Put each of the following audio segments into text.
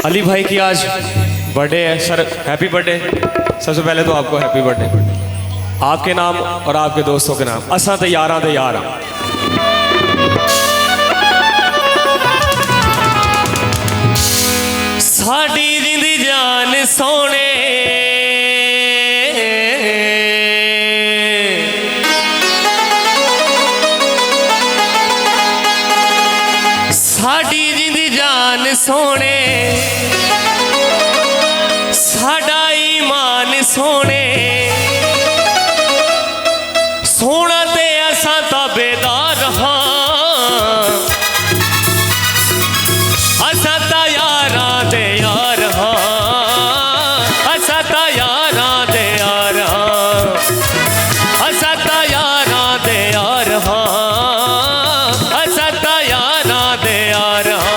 अली भाई की आज बर्थडे है सर, हैप्पी बर्थडे। सबसे पहले तो आपको हैप्पी बर्थडे, आपके नाम और आपके दोस्तों के नाम। असा तो यारां दे यार हां। साडी जिंदी जान सोने साडी जिंदी जान सोने साडा ईमान सोने सोना ते असा ताबेदार हां असा ता यारां दे यार हां असा ता यारां दे यार हां असा ता यारां दे यार हां असा ता यारां दे यार हां।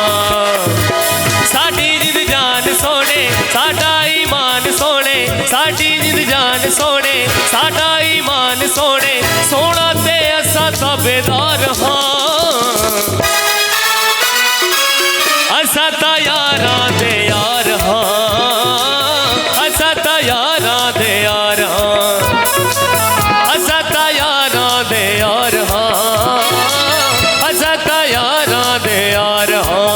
साडी जिंद जान सोने साडा ईमान सोने साडी जिंद जान सोने साडा ईमान सोने सोना ते असा ताबेदार हां असा ता यारां दे यार हां असा ता यारां दे यार हां असा ता यारां दे यार हां असा ता यारां दे यार हां।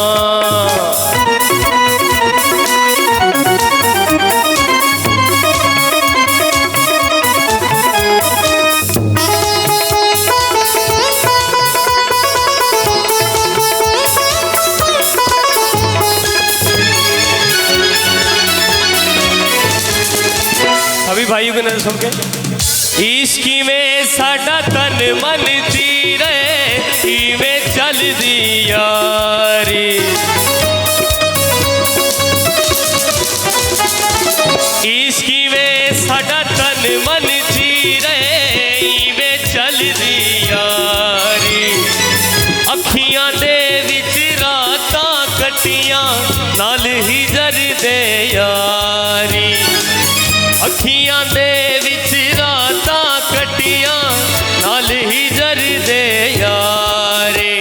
अभी भाइयों की नजर सुन के इश्की में साडा तन मन तीरे इवें चल दी यारी इश्की में साडा तन मन तीरे इवें चल दी यारी अखियां दे विच रातां कटियां नाल ही जर दे यारी अखियां दे विच रातां कटियां नाल ही जर दे यारे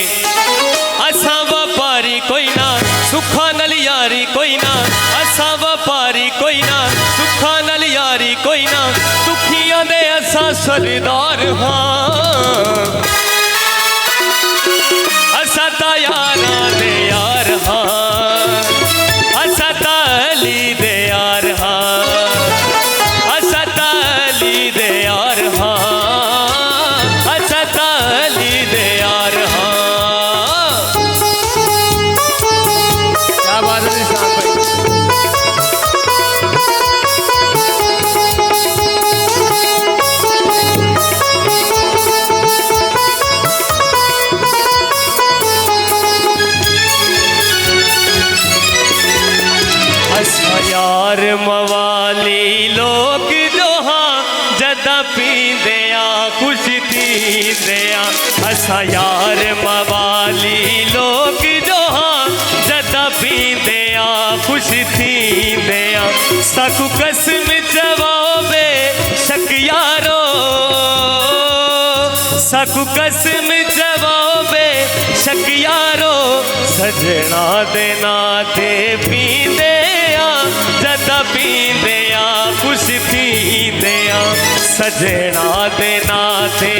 असा व्यापारी कोई ना सुखा नल यारी कोई ना असा व्यापारी कोई ना सुखा नल यारी कोई ना दुखियां दे असा सरदार हां असा ता यारां दे यार हां असा ता अली दे यार हां असा ता अली दे यार हां असा ता अली दे यार हां। क्या बात है निशान भाई। असा यार मवाली लोग जो हाँ जदा पींदे आ खुश थींदे आ असा यार मवाली लोग जो हाँ जदा पींदे आ खुश थींदे आ साकू कसम जवाबे शक यारो साकू कसम जवाबे शक यारो सजना दे नाते पींदे जदा पींदे आ खुश थींदे आ सजना दे नाते